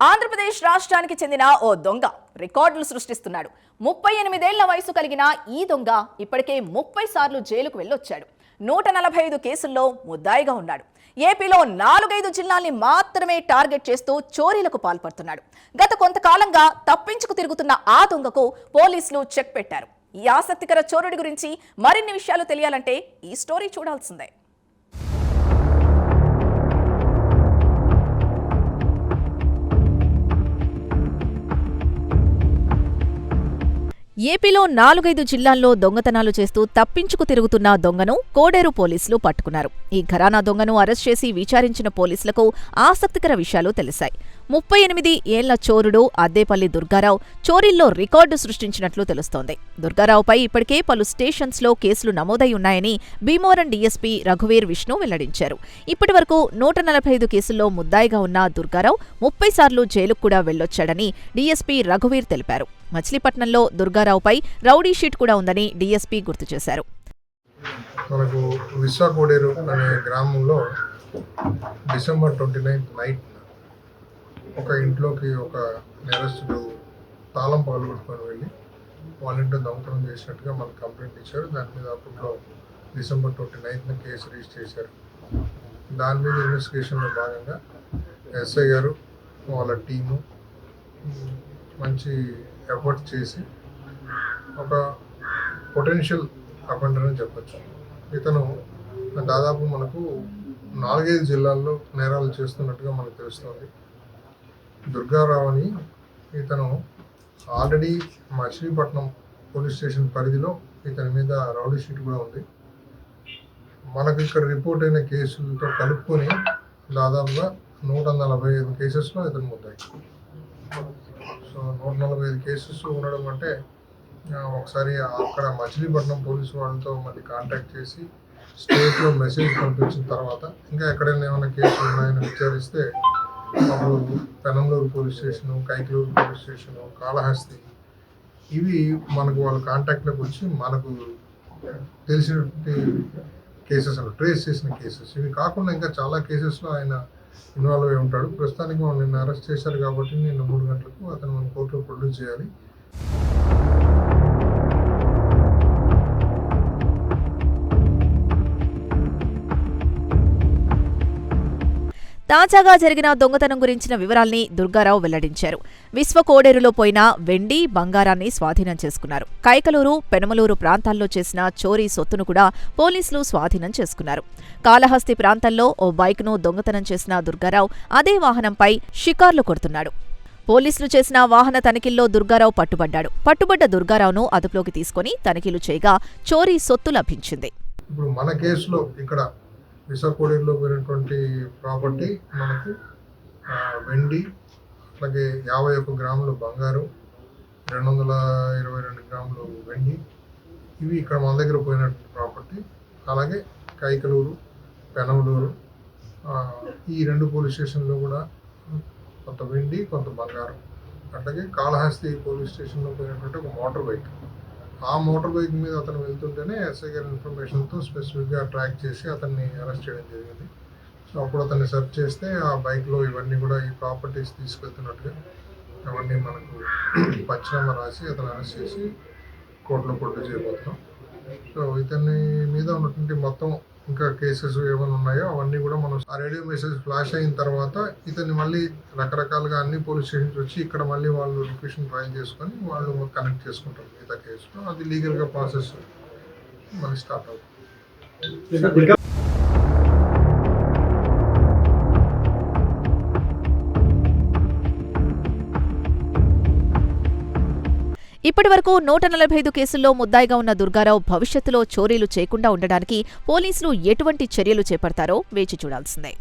ఆంధ్రప్రదేశ్ రాష్ట్రానికి చెందిన ఓ దొంగ రికార్డులు సృష్టిస్తున్నాడు. 38 ఏళ్ల వయసు కలిగిన ఈ దొంగ ఇప్పటికే 30 సార్లు జైలుకు వెళ్ళొచ్చాడు. 145 కేసుల్లో ముద్దాయిగా ఉన్నాడు. ఏపీలో 4-5 జిల్లాల్ని మాత్రమే టార్గెట్ చేస్తూ చోరీలకు పాల్పడుతున్నాడు. గత కొంతకాలంగా తప్పించుకు తిరుగుతున్న ఆ దొంగకు పోలీసులు చెక్ పెట్టారు. ఈ ఆసక్తికర చోరుడి గురించి మరిన్ని విషయాలు తెలియాలంటే ఈ స్టోరీ చూడాల్సిందే. ఏపీలో 4-5 జిల్లాల్లో దొంగతనాలు చేస్తూ తప్పించుకు తిరుగుతున్న దొంగను కోడేరు పోలీసులు పట్టుకున్నారు. ఈ ఘరానా దొంగను అరెస్ట్ చేసి విచారించిన పోలీసులకు ఆసక్తికర విషయాలు తెలిశాయి. 38 ఏళ్ల చోరుడు అద్దేపల్లి దుర్గారావు చోరీల్లో రికార్డు సృష్టించినట్లు తెలుస్తోంది. దుర్గారావుపై ఇప్పటికే పలు స్టేషన్స్లో కేసులు నమోదై ఉన్నాయని భీమవరం డీఎస్పీ రఘువీర్ విష్ణు వెల్లడించారు. ఇప్పటివరకు 145 కేసుల్లో ముద్దాయిగా ఉన్న దుర్గారావు 30 సార్లు జైలుకు కూడా వెళ్లొచ్చాడని డీఎస్పీ రఘువీర్ తెలిపారు. మచిలీపట్నంలో దుర్గారావుపై రౌడీ షీట్ కూడా ఉందని డీఎస్పీ గుర్తు చేశారు. మనకు విశ్వ కోడేరు అనే గ్రామంలో డిసెంబర్ 29 నైట్ ఒక ఇంట్లోకి ఒక నేరస్తుడు తాళం పగలగొట్టుకొని వెళ్ళి వాళ్ళ ఇంట్లో దొంగతనం చేసినట్టుగా మనకు కంప్లైంట్ ఇచ్చారు. దాని మీద అప్పట్లో డిసెంబర్ 29 కేసు రిజిస్టర్ చేశారు. దాని మీద ఇన్వెస్టిగేషన్లో భాగంగా ఎస్ఐ గారు వాళ్ళ టీము మంచి ఎఫర్ట్ చేసి ఒక పొటెన్షియల్ అఫెండర్ అని చెప్పచ్చు. ఇతను దాదాపు మనకు 4-5 జిల్లాల్లో నేరాలు చేస్తున్నట్టుగా మనకు తెలుస్తుంది. దుర్గారావు అని ఇతను ఆల్రెడీ మచిలీపట్నం పోలీస్ స్టేషన్ పరిధిలో ఇతని మీద రౌడీ షీట్ కూడా ఉంది. మనకు ఇక్కడ రిపోర్ట్ అయిన కేసులతో కలుపుకొని దాదాపుగా 145 కేసెస్లో ఇతను ముద్దాయి. సో 145 కేసెస్ ఉండడం అంటే ఒకసారి అక్కడ మచిలీపట్నం పోలీసు వాళ్ళతో మళ్ళీ కాంటాక్ట్ చేసి స్టేట్లో మెసేజ్ పంపించిన తర్వాత ఇంకా ఎక్కడైనా ఏమైనా కేసులు ఉన్నాయని విచారిస్తే అప్పుడు Penamaluru police station, Kaikaluru police station, Kalahasti ఇవి మనకు వాళ్ళ కాంటాక్ట్లోకి వచ్చి మనకు తెలిసినటువంటి కేసెస్ అలా ట్రేస్ చేసిన కేసెస్. ఇవి కాకుండా ఇంకా చాలా కేసెస్లో ఆయన ఇన్వాల్వ్ అయి ఉంటాడు. ప్రస్తుతానికి మనం నిన్న అరెస్ట్ చేశారు కాబట్టి నిన్న 3 గంటలకు అతను మన కోర్టులో ప్రొడ్యూస్ చేయాలి. తాజాగా జరిగిన దొంగతనం గురించిన వివరాల్ని దుర్గారావు వెల్లడించారు. విశ్వ కోడేరులో పోయిన వెండి, బంగారాన్ని స్వాధీనం చేసుకున్నారు. కైకలూరు, పెనమలూరు ప్రాంతాల్లో చేసిన చోరీ సొత్తును కూడా పోలీసులు స్వాధీనం చేసుకున్నారు. కాళహస్తి ప్రాంతంలో ఓ బైక్ను దొంగతనం చేసిన దుర్గారావు అదే వాహనంపై షికార్లు కొడుతున్నాడు. పోలీసులు చేసిన వాహన తనిఖీల్లో దుర్గారావు పట్టుబడ్డాడు. పట్టుబడ్డ దుర్గారావును అదుపులోకి తీసుకుని తనిఖీలు చేయగా చోరీ సొత్తు లభించింది. ఇప్పుడు మన కేసులో ఇక్కడ విశాఖపట్నంలో పోయినటువంటి ప్రాపర్టీ మనకు వెండి, అలాగే 51 గ్రాములు బంగారు, 222 గ్రాములు వెండి, ఇవి ఇక్కడ మన దగ్గర పోయినటువంటి ప్రాపర్టీ. అలాగే కైకలూరు, పెనమలూరు ఈ 2 పోలీస్ స్టేషన్లో కూడా కొంత వెండి, కొంత బంగారం. అట్లాగే కాళహస్తి పోలీస్ స్టేషన్లో పోయినటువంటి ఒక మోటార్ బైక్. ఆ మోటార్ బైక్ మీద అతను వెళ్తుంటేనే ఎస్ఐ గారి ఇన్ఫర్మేషన్తో స్పెసిఫిక్గా ట్రాక్ చేసి అతన్ని అరెస్ట్ చేయడం జరిగింది. సో అప్పుడు అతన్ని సెర్చ్ చేస్తే ఆ బైక్లో ఇవన్నీ కూడా ఈ ప్రాపర్టీస్ తీసుకెళ్తున్నట్టుగా అవన్నీ మనకు పంచనామా రాసి అతను అరెస్ట్ చేసి కోర్టులో ప్రొడ్యూస్ చేయబోతున్నాం. సో ఇతని మీద ఉన్నటువంటి మొత్తం ఇంకా కేసెస్ ఏమైనా ఉన్నాయో అవన్నీ కూడా మనం ఆ రేడియో మెసేజ్ ఫ్లాష్ అయిన తర్వాత ఇతన్ని మళ్ళీ రకరకాలుగా అన్ని పోలీస్ స్టేషన్స్ వచ్చి ఇక్కడ మళ్ళీ వాళ్ళు లొకేషన్ ట్రయల్ చేసుకొని వాళ్ళు కనెక్ట్ చేసుకుంటారు మిగతా కేసులో. అది లీగల్గా ప్రాసెస్ మళ్ళీ స్టార్ట్ అవుతుంది. ఇప్పటివరకు 145 కేసుల్లో ముద్దాయిగా ఉన్న దుర్గారావు భవిష్యత్తులో చోరీలు చేయకుండా ఉండడానికి పోలీసులు ఎటువంటి చర్యలు చేపడతారో వేచి చూడాల్సిందే.